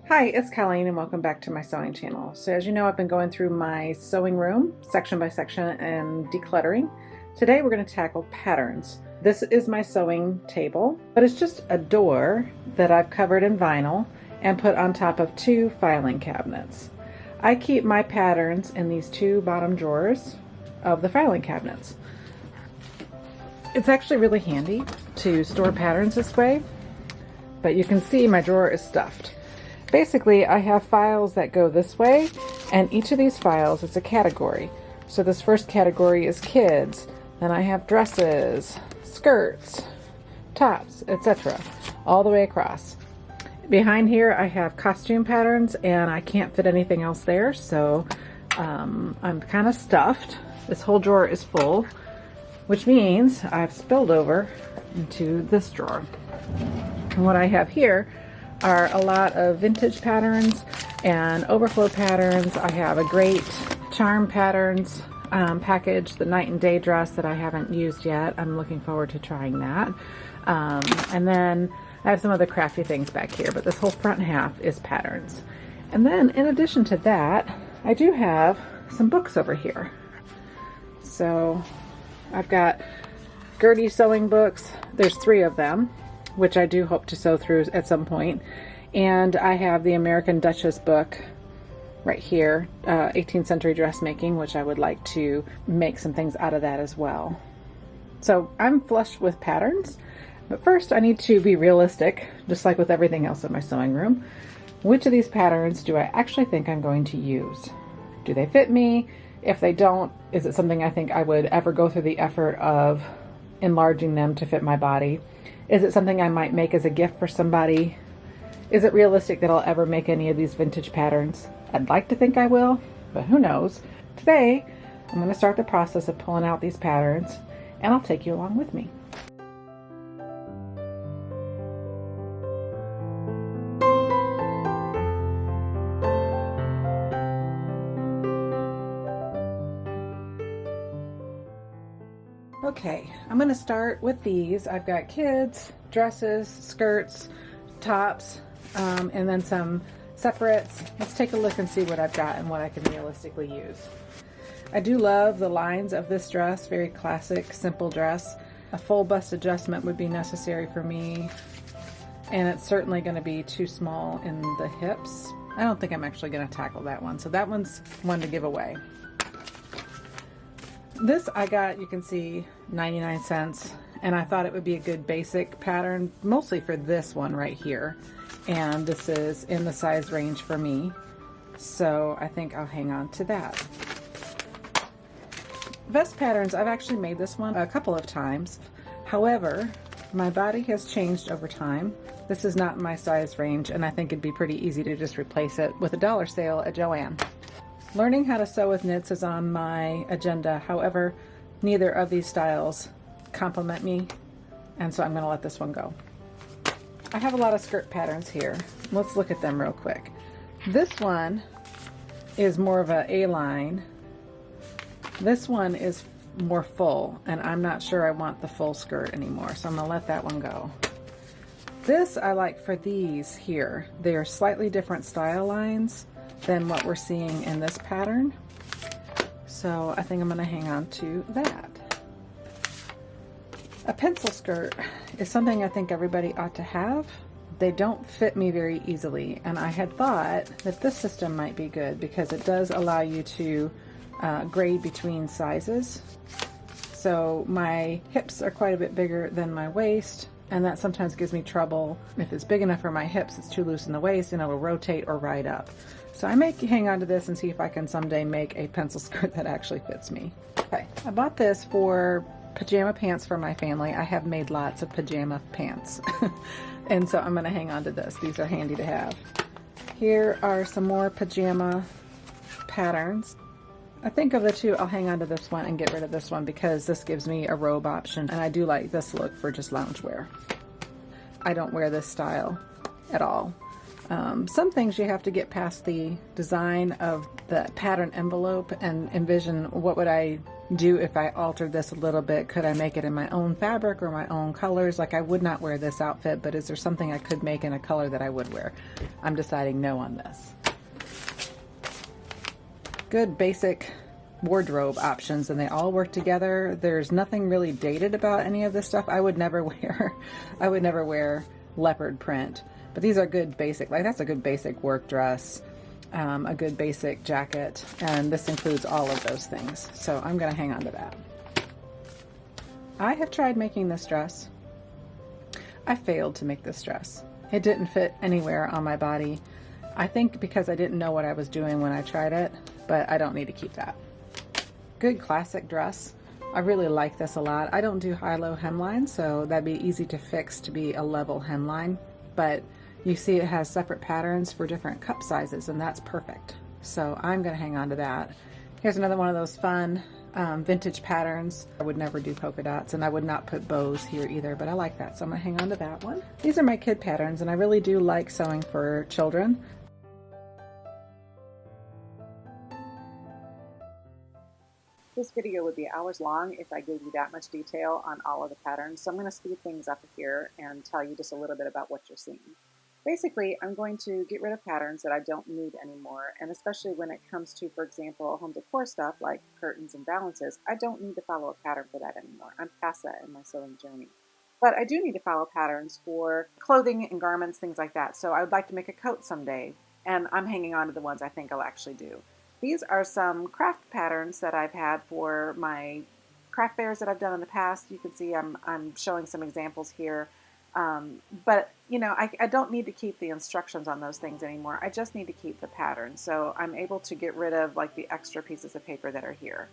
Hi, it's Colleen and welcome back to my sewing channel. So as you know, I've been going through my sewing room section by section and decluttering. Today we're going to tackle patterns. This is my sewing table, but it's just a door that I've covered in vinyl and put on top of two filing cabinets. I keep my patterns in these two bottom drawers of the filing cabinets. It's actually really handy to store patterns this way, but you can see my drawer is stuffed. Basically, I have files that go this way, and each of these files is a category. So this first category is kids, then I have dresses, skirts, tops, etc. all the way across. Behind here I have costume patterns, and I can't fit anything else there, so I'm kind of stuffed. This whole drawer is full, which means I've spilled over into this drawer. And what I have here are a lot of vintage patterns and overflow patterns. I have a great charm patterns package, the night and day dress that I haven't used yet. I'm looking forward to trying that. And then I have some other crafty things back here, but this whole front half is patterns. And then in addition to that, I do have some books over here. So I've got Gertie sewing books. There's 3 of them, which I do hope to sew through at some point. And I have the American Duchess book right here, 18th century dressmaking, which I would like to make some things out of that as well. So I'm flush with patterns, but first I need to be realistic, just like with everything else in my sewing room. Which of these patterns do I actually think I'm going to use? Do they fit me? If they don't, is it something I think I would ever go through the effort of enlarging them to fit my body? Is it something I might make as a gift for somebody? Is it realistic that I'll ever make any of these vintage patterns? I'd like to think I will, but who knows? Today, I'm going to start the process of pulling out these patterns, and I'll take you along with me. Okay, I'm going to start with these. I've got kids, dresses, skirts, tops, and then some separates. Let's take a look and see what I've got and what I can realistically use. I do love the lines of this dress, very classic, simple dress. A full bust adjustment would be necessary for me, and it's certainly going to be too small in the hips. I don't think I'm actually going to tackle that one, so that one's one to give away. This I got, you can see, 99 cents, and I thought it would be a good basic pattern, mostly for this one right here. And this is in the size range for me, so I think I'll hang on to that. Vest patterns, I've actually made this one a couple of times. However, my body has changed over time. This is not my size range, and I think it'd be pretty easy to just replace it with a dollar sale at Joann. Learning how to sew with knits is on my agenda. However, neither of these styles complement me, and so I'm going to let this one go. I have a lot of skirt patterns here. Let's look at them real quick. This one is more of a A-line. This one is more full, and I'm not sure I want the full skirt anymore, so I'm going to let that one go. This I like for these here. They are slightly different style lines than what we're seeing in this pattern, so I think I'm going to hang on to that. A pencil skirt is something I think everybody ought to have. They don't fit me very easily, and I had thought that this system might be good because it does allow you to grade between sizes. So my hips are quite a bit bigger than my waist, and that sometimes gives me trouble. If it's big enough for my hips, it's too loose in the waist, and it'll rotate or ride up. So I may hang on to this and see if I can someday make a pencil skirt that actually fits me. Okay, I bought this for pajama pants for my family. I have made lots of pajama pants, and so I'm going to hang on to this. These are handy to have. Here are some more pajama patterns. I think of the two, I'll hang on to this one and get rid of this one because this gives me a robe option, and I do like this look for just loungewear. I don't wear this style at all. Some things you have to get past the design of the pattern envelope and envision what would I do if I altered this a little bit. Could I make it in my own fabric or my own colors? Like, I would not wear this outfit, but is there something I could make in a color that I would wear? I'm deciding no on this. Good basic wardrobe options, and they all work together. There's nothing really dated about any of this stuff. I would never wear leopard print, but these are good basic, like that's a good basic work dress, a good basic jacket, and this includes all of those things. So I'm going to hang on to that. I have tried making this dress. I failed to make this dress. It didn't fit anywhere on my body. I think because I didn't know what I was doing when I tried it, but I don't need to keep that. Good classic dress. I really like this a lot. I don't do high-low hemline, so that'd be easy to fix to be a level hemline, but you see it has separate patterns for different cup sizes, and that's perfect. So I'm gonna hang on to that. Here's another one of those fun vintage patterns. I would never do polka dots, and I would not put bows here either, but I like that, so I'm gonna hang on to that one. These are my kid patterns, and I really do like sewing for children. This video would be hours long if I gave you that much detail on all of the patterns, so I'm going to speed things up here and tell you just a little bit about what you're seeing. Basically, I'm going to get rid of patterns that I don't need anymore, and especially when it comes to, for example, home decor stuff like curtains and valances, I don't need to follow a pattern for that anymore. I'm past that in my sewing journey. But I do need to follow patterns for clothing and garments, things like that. So I would like to make a coat someday, and I'm hanging on to the ones I think I'll actually do. These are some craft patterns that I've had for my craft fairs that I've done in the past. You can see I'm showing some examples here. But, you know, I don't need to keep the instructions on those things anymore. I just need to keep the pattern. So I'm able to get rid of like the extra pieces of paper that are here.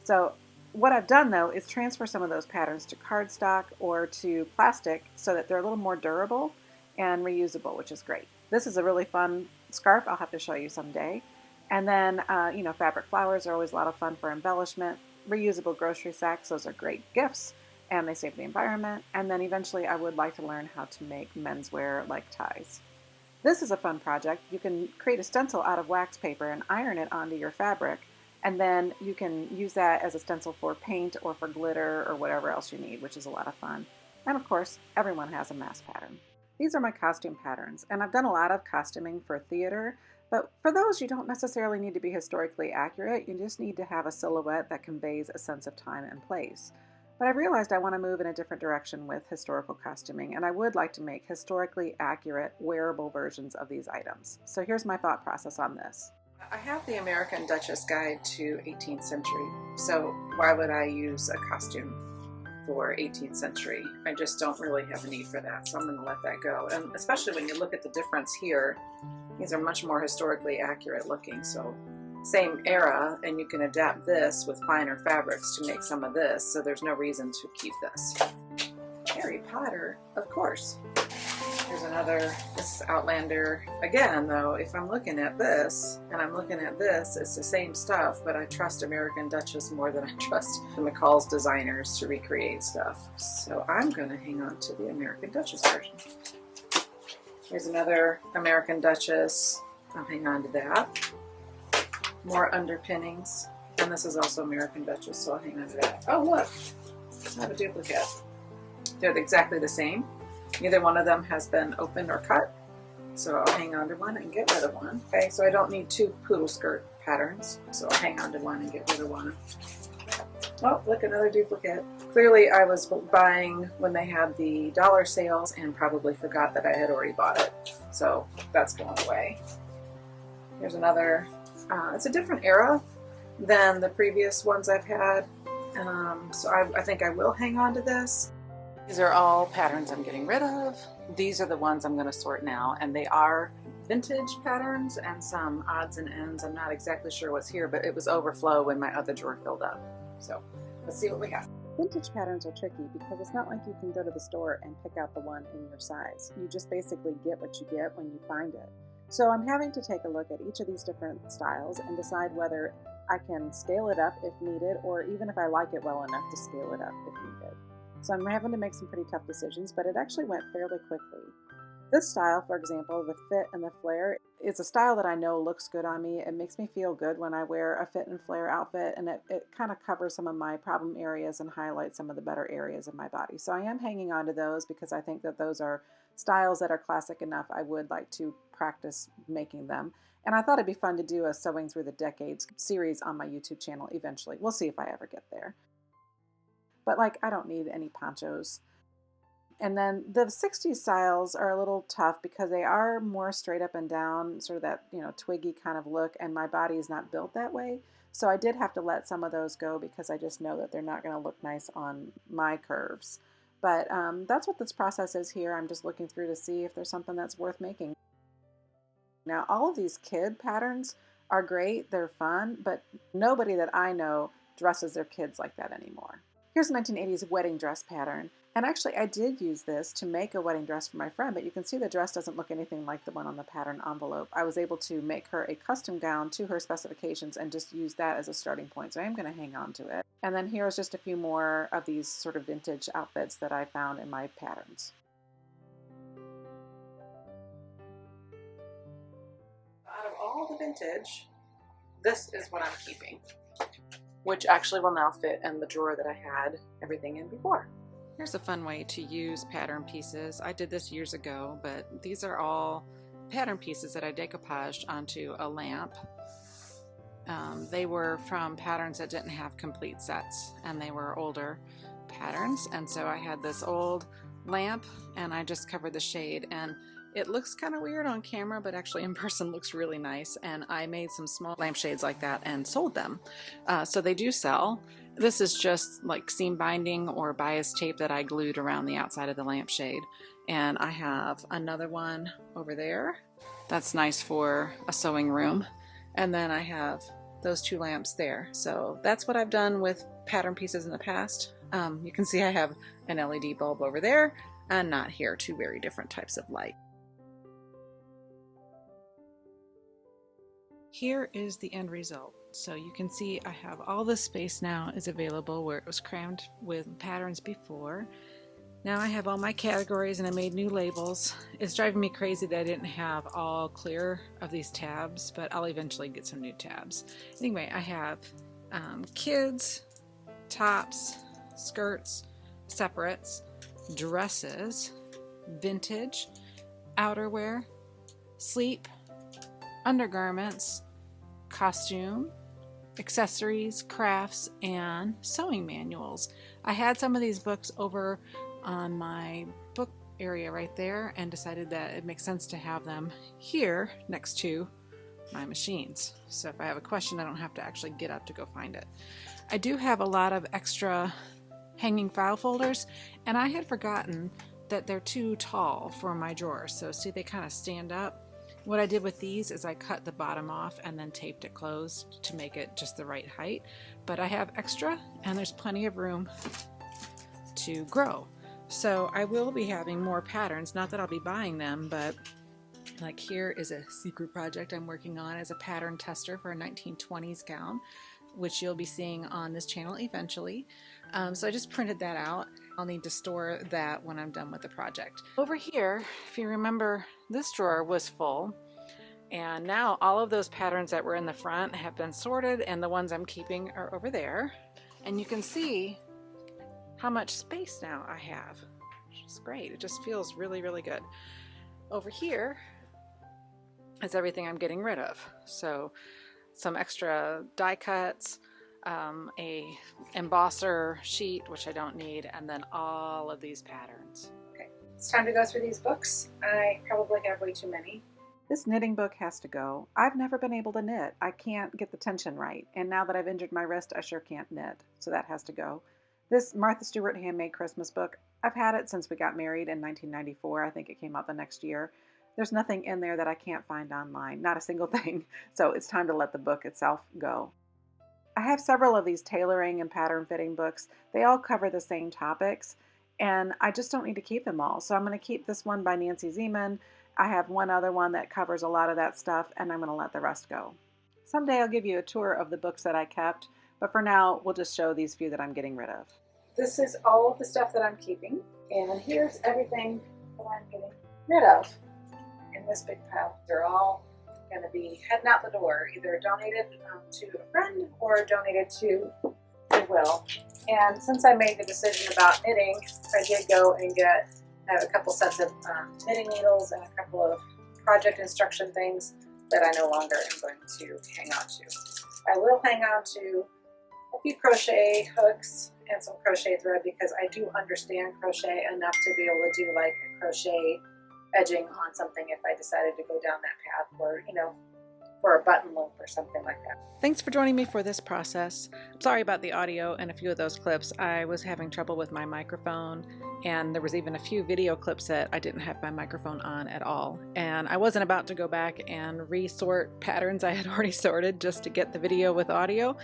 So what I've done though is transfer some of those patterns to cardstock or to plastic so that they're a little more durable and reusable, which is great. This is a really fun scarf I'll have to show you someday. And then, you know, fabric flowers are always a lot of fun for embellishment. Reusable grocery sacks, those are great gifts, and they save the environment. And then eventually I would like to learn how to make menswear like ties. This is a fun project. You can create a stencil out of wax paper and iron it onto your fabric, and then you can use that as a stencil for paint or for glitter or whatever else you need, which is a lot of fun. And of course, everyone has a mask pattern. These are my costume patterns, and I've done a lot of costuming for theater. But for those, you don't necessarily need to be historically accurate. You just need to have a silhouette that conveys a sense of time and place. But I realized I want to move in a different direction with historical costuming, and I would like to make historically accurate, wearable versions of these items. So here's my thought process on this. I have the American Duchess Guide to 18th century, so why would I use a costume for 18th century? I just don't really have a need for that, so I'm going to let that go. And especially when you look at the difference here, these are much more historically accurate looking, so same era, and you can adapt this with finer fabrics to make some of this, so there's no reason to keep this. Harry Potter, of course. Here's another, this is Outlander. Again though, if I'm looking at this and I'm looking at this, it's the same stuff, but I trust American Duchess more than I trust the McCall's designers to recreate stuff. So I'm going to hang on to the American Duchess version. Here's another American Duchess. I'll hang on to that. More underpinnings. And this is also American Duchess, so I'll hang on to that. Oh, look! I have a duplicate. They're exactly the same. Neither one of them has been opened or cut. So I'll hang on to one and get rid of one. Okay, so I don't need two poodle skirt patterns. So I'll hang on to one and get rid of one. Oh, look, another duplicate. Clearly I was buying when they had the dollar sales and probably forgot that I had already bought it. So that's going away. Here's another, it's a different era than the previous ones I've had. So I think I will hang on to this. These are all patterns I'm getting rid of. These are the ones I'm going to sort now, and they are vintage patterns and some odds and ends. I'm not exactly sure what's here, but it was overflow when my other drawer filled up. So let's see what we got. Vintage patterns are tricky because it's not like you can go to the store and pick out the one in your size. You just basically get what you get when you find it. So I'm having to take a look at each of these different styles and decide whether I can scale it up if needed, or even if I like it well enough to scale it up if needed. So I'm having to make some pretty tough decisions, but it actually went fairly quickly. This style, for example, the fit and the flare, is a style that I know looks good on me. It makes me feel good when I wear a fit and flare outfit, and it kind of covers some of my problem areas and highlights some of the better areas of my body. So I am hanging on to those because I think that those are styles that are classic enough. I would like to practice making them. And I thought it'd be fun to do a Sewing Through the Decades series on my YouTube channel eventually. We'll see if I ever get there. But like, I don't need any ponchos. And then the 60s styles are a little tough because they are more straight up and down, sort of that, twiggy kind of look, and my body is not built that way. So I did have to let some of those go because I just know that they're not going to look nice on my curves. But that's what this process is here. I'm just looking through to see if there's something that's worth making. Now, all of these kid patterns are great. They're fun, but nobody that I know dresses their kids like that anymore. Here's a 1980s wedding dress pattern. And actually, I did use this to make a wedding dress for my friend, but you can see the dress doesn't look anything like the one on the pattern envelope. I was able to make her a custom gown to her specifications and just use that as a starting point. So I am going to hang on to it. And then here's just a few more of these sort of vintage outfits that I found in my patterns. Out of all the vintage, this is what I'm keeping, which actually will now fit in the drawer that I had everything in before. Here's a fun way to use pattern pieces. I did this years ago, but these are all pattern pieces that I decoupaged onto a lamp. They were from patterns that didn't have complete sets, and they were older patterns. And so I had this old lamp, and I just covered the shade. And it looks kind of weird on camera, but actually in person looks really nice. And I made some small lampshades like that and sold them. So they do sell. This is just like seam binding or bias tape that I glued around the outside of the lampshade. And I have another one over there. That's nice for a sewing room. And then I have those two lamps there. So that's what I've done with pattern pieces in the past. You can see I have an LED bulb over there and not here, two very different types of light. Here is the end result. So you can see I have all this space now is available where it was crammed with patterns before. Now I have all my categories and I made new labels. It's driving me crazy that I didn't have all clear of these tabs, but I'll eventually get some new tabs. Anyway, I have kids, tops, skirts, separates, dresses, vintage, outerwear, sleep, undergarments, costume, accessories, crafts, and sewing manuals. I had some of these books over on my book area right there and decided that it makes sense to have them here next to my machines. So if I have a question, I don't have to actually get up to go find it. I do have a lot of extra hanging file folders, and I had forgotten that they're too tall for my drawers. So see, they kind of stand up. What I did with these is I cut the bottom off and then taped it closed to make it just the right height. But I have extra and there's plenty of room to grow. So I will be having more patterns, not that I'll be buying them, but like here is a secret project I'm working on as a pattern tester for a 1920s gown, which you'll be seeing on this channel eventually. So I just printed that out. I'll need to store that when I'm done with the project. Over here, if you remember, this drawer was full, and now all of those patterns that were in the front have been sorted, and the ones I'm keeping are over there. And you can see how much space now I have, which is great. It just feels really, really good. Over here is everything I'm getting rid of. So some extra die cuts, a embosser sheet, which I don't need, and then all of these patterns. Okay, it's time to go through these books. I probably have way too many. This knitting book has to go. I've never been able to knit. I can't get the tension right. And now that I've injured my wrist, I sure can't knit. So that has to go. This Martha Stewart handmade Christmas book, I've had it since we got married in 1994. I think it came out the next year. There's nothing in there that I can't find online, not a single thing. So it's time to let the book itself go. I have several of these tailoring and pattern fitting books. They all cover the same topics, and I just don't need to keep them all. So I'm going to keep this one by Nancy Zeman. I have one other one that covers a lot of that stuff, and I'm going to let the rest go. Someday I'll give you a tour of the books that I kept, but for now, we'll just show these few that I'm getting rid of. This is all of the stuff that I'm keeping, and here's everything that I'm getting rid of in this big pile. They're all going to be heading out the door, either donated to a friend or donated to Goodwill. And since I made the decision about knitting, I did go and I have a couple sets of knitting needles and a couple of project instruction things that I no longer am going to hang on to. I will hang on to a few crochet hooks and some crochet thread because I do understand crochet enough to be able to do like a crochet edging on something if I decided to go down that path, or for a button loop or something like that. Thanks for joining me for this process. I'm sorry about the audio and a few of those clips. I was having trouble with my microphone, and there was even a few video clips that I didn't have my microphone on at all. And I wasn't about to go back and resort patterns I had already sorted just to get the video with audio.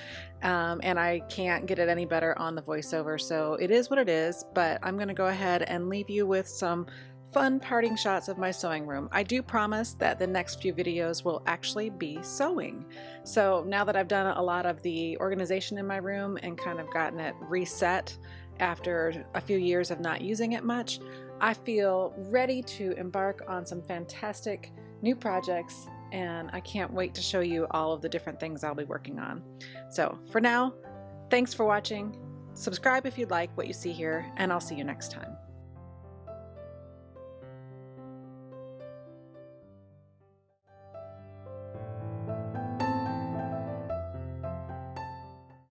And I can't get it any better on the voiceover, so it is what it is. But I'm going to go ahead and leave you with some fun parting shots of my sewing room. I do promise that the next few videos will actually be sewing. So now that I've done a lot of the organization in my room and kind of gotten it reset after a few years of not using it much, I feel ready to embark on some fantastic new projects, and I can't wait to show you all of the different things I'll be working on. So for now, thanks for watching. Subscribe if you'd like what you see here, and I'll see you next time.